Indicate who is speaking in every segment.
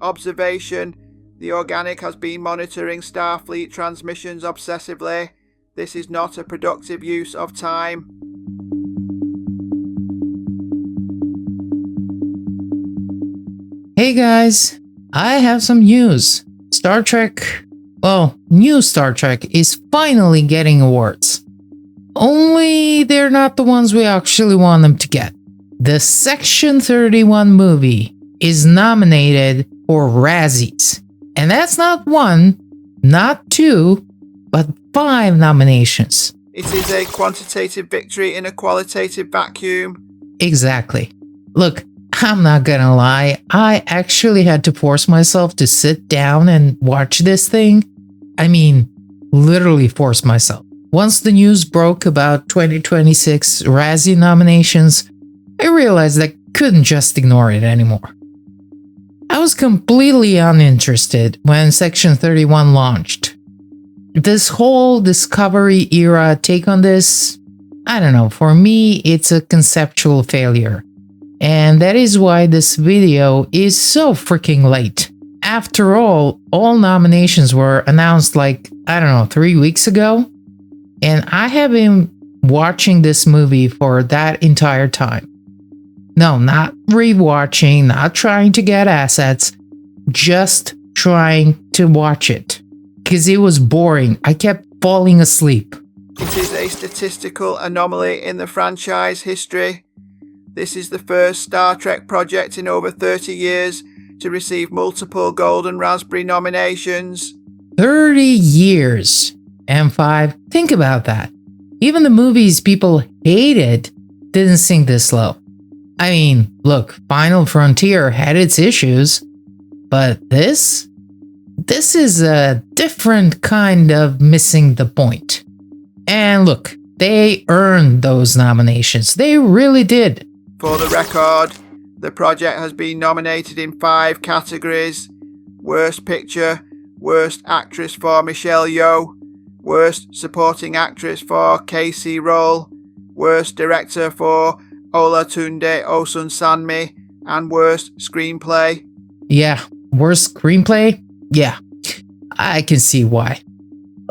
Speaker 1: Observation. The organic has been monitoring Starfleet transmissions obsessively. This is not a productive use of time.
Speaker 2: Hey guys, I have some news. Star Trek, new Star Trek is finally getting awards. Only they're not the ones we actually want them to get. The Section 31 movie is nominated for Razzies. And that's not one, not two, but 5 nominations.
Speaker 1: It is a quantitative victory in a qualitative vacuum.
Speaker 2: Exactly. Look, I'm not gonna lie, I actually had to force myself to sit down and watch this thing. I mean, literally force myself. Once the news broke about 2026 Razzie nominations, I realized I couldn't just ignore it anymore. I was completely uninterested when Section 31 launched. This whole Discovery era take on this, I don't know, for me it's a conceptual failure. And that is why this video is so freaking late. After all nominations were announced 3 weeks ago. And I have been watching this movie for that entire time. No, not rewatching, not trying to get assets, just trying to watch it. Because it was boring. I kept falling asleep.
Speaker 1: It is a statistical anomaly in the franchise history. This is the first Star Trek project in over 30 years to receive multiple Golden Raspberry nominations.
Speaker 2: 30 years. M5, think about that. Even the movies people hated didn't sink this low. I mean, look, Final Frontier had its issues, but this is a different kind of missing the point. And look, they earned those nominations. They really did.
Speaker 1: For the record, the project has been nominated in 5 categories: Worst Picture, Worst Actress for Michelle Yeoh, Worst Supporting Actress for Casey Roll, Worst Director for Olatunde Osunsanmi, and Worst Screenplay.
Speaker 2: Yeah, worst screenplay? Yeah, I can see why.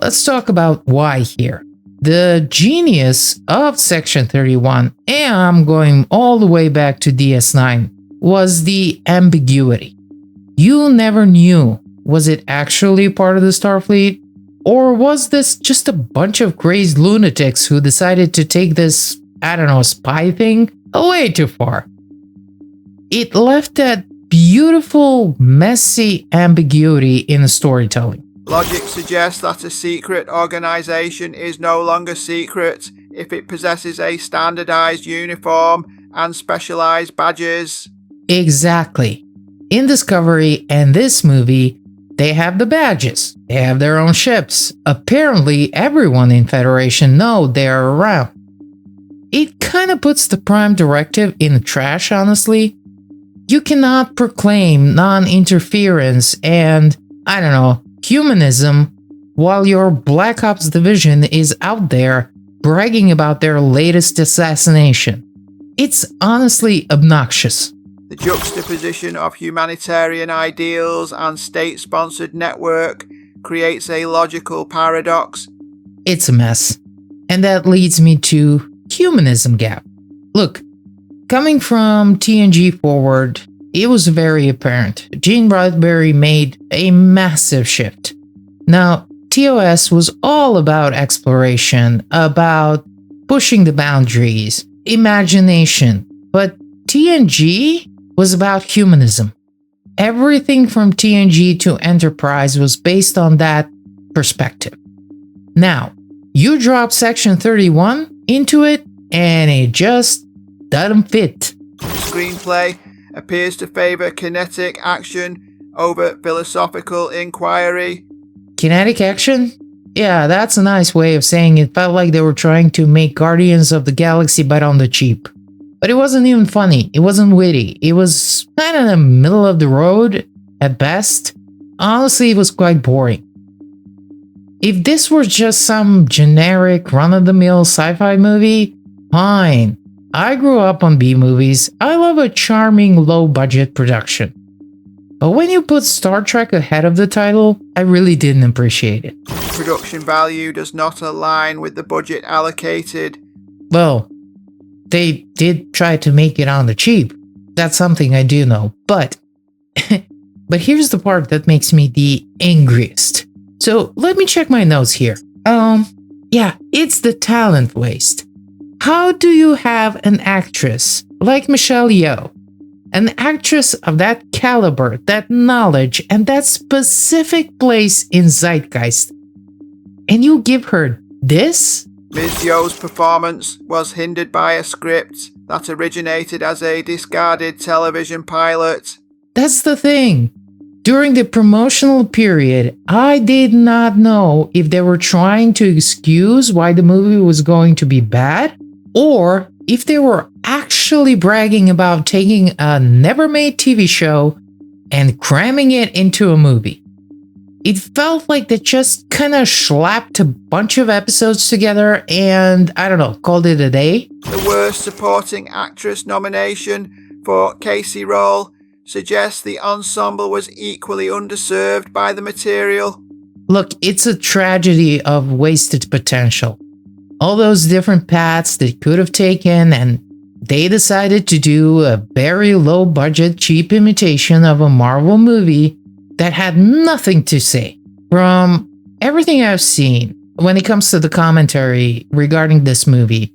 Speaker 2: Let's talk about why here. The genius of Section 31, and I'm going all the way back to DS9, was the ambiguity. You never knew, was it actually part of the Starfleet? Or was this just a bunch of crazed lunatics who decided to take this, spy thing way too far? It left that beautiful, messy ambiguity in the storytelling.
Speaker 1: Logic suggests that a secret organization is no longer secret if it possesses a standardized uniform and specialized badges.
Speaker 2: Exactly. In Discovery and this movie, they have the badges. They have their own ships. Apparently, everyone in Federation know they're around. It kind of puts the Prime Directive in the trash, honestly. You cannot proclaim non-interference and, humanism while your Black Ops division is out there bragging about their latest assassination. It's honestly obnoxious.
Speaker 1: The juxtaposition of humanitarian ideals and state-sponsored network creates a logical paradox.
Speaker 2: It's a mess. And that leads me to Humanism Gap. Look, coming from TNG forward, it was very apparent. Gene Roddenberry made a massive shift. Now, TOS was all about exploration, about pushing the boundaries, imagination, but TNG was about humanism. Everything from TNG to Enterprise was based on that perspective. Now, you drop Section 31 into it, and it just doesn't fit.
Speaker 1: The screenplay appears to favor kinetic action over philosophical inquiry.
Speaker 2: Kinetic action? Yeah, that's a nice way of saying it. Felt like they were trying to make Guardians of the Galaxy but on the cheap. But it wasn't even funny. It wasn't witty. It was kind of in the middle of the road at best. Honestly, it was quite boring. If this were just some generic run-of-the-mill sci-fi movie, fine. I grew up on B-movies. I love a charming low-budget production. But when you put Star Trek ahead of the title, I really didn't appreciate it.
Speaker 1: Production value does not align with the budget allocated.
Speaker 2: Well, they did try to make it on the cheap. That's something I do know. But but here's the part that makes me the angriest. So let me check my notes here. Yeah, it's the talent waste. How do you have an actress like Michelle Yeoh, an actress of that caliber, that knowledge, and that specific place in zeitgeist, and you give her this?
Speaker 1: Ms. Yeoh's performance was hindered by a script that originated as a discarded television pilot.
Speaker 2: That's the thing. During the promotional period, I did not know if they were trying to excuse why the movie was going to be bad, or if they were actually bragging about taking a never-made TV show and cramming it into a movie. It felt like they just kind of slapped a bunch of episodes together and, I don't know, called it a day.
Speaker 1: The worst supporting actress nomination for Casey role suggests the ensemble was equally underserved by the material.
Speaker 2: Look, it's a tragedy of wasted potential. All those different paths they could have taken, and they decided to do a very low budget, cheap imitation of a Marvel movie that had nothing to say. From everything I've seen when it comes to the commentary regarding this movie,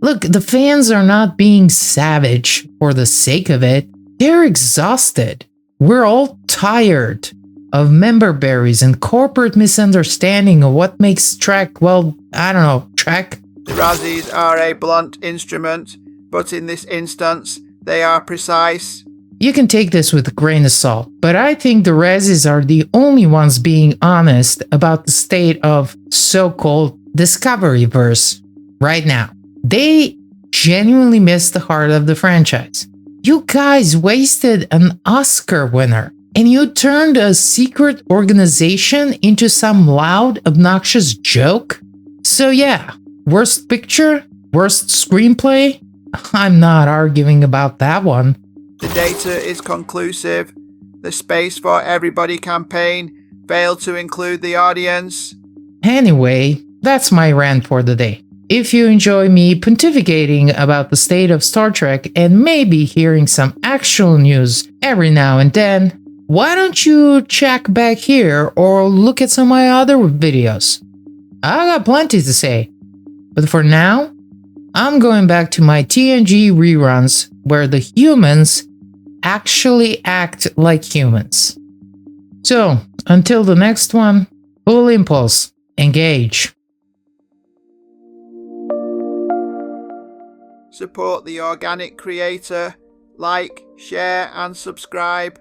Speaker 2: look, the fans are not being savage for the sake of it. They're exhausted. We're all tired of member berries and corporate misunderstanding of what makes Trek, well, I don't know, Trek.
Speaker 1: The Razzies are a blunt instrument, but in this instance, they are precise.
Speaker 2: You can take this with a grain of salt, but I think the Razzies are the only ones being honest about the state of so-called Discoveryverse right now. They genuinely miss the heart of the franchise. You guys wasted an Oscar winner, and you turned a secret organization into some loud, obnoxious joke? So yeah, worst picture, worst screenplay? I'm not arguing about that one.
Speaker 1: The data is conclusive. The Space for Everybody campaign failed to include the audience.
Speaker 2: Anyway, that's my rant for the day. If you enjoy me pontificating about the state of Star Trek and maybe hearing some actual news every now and then, why don't you check back here or look at some of my other videos? I got plenty to say. But for now, I'm going back to my TNG reruns where the humans actually act like humans. So, until the next one, full impulse, engage.
Speaker 1: Support the organic creator, like, share and subscribe.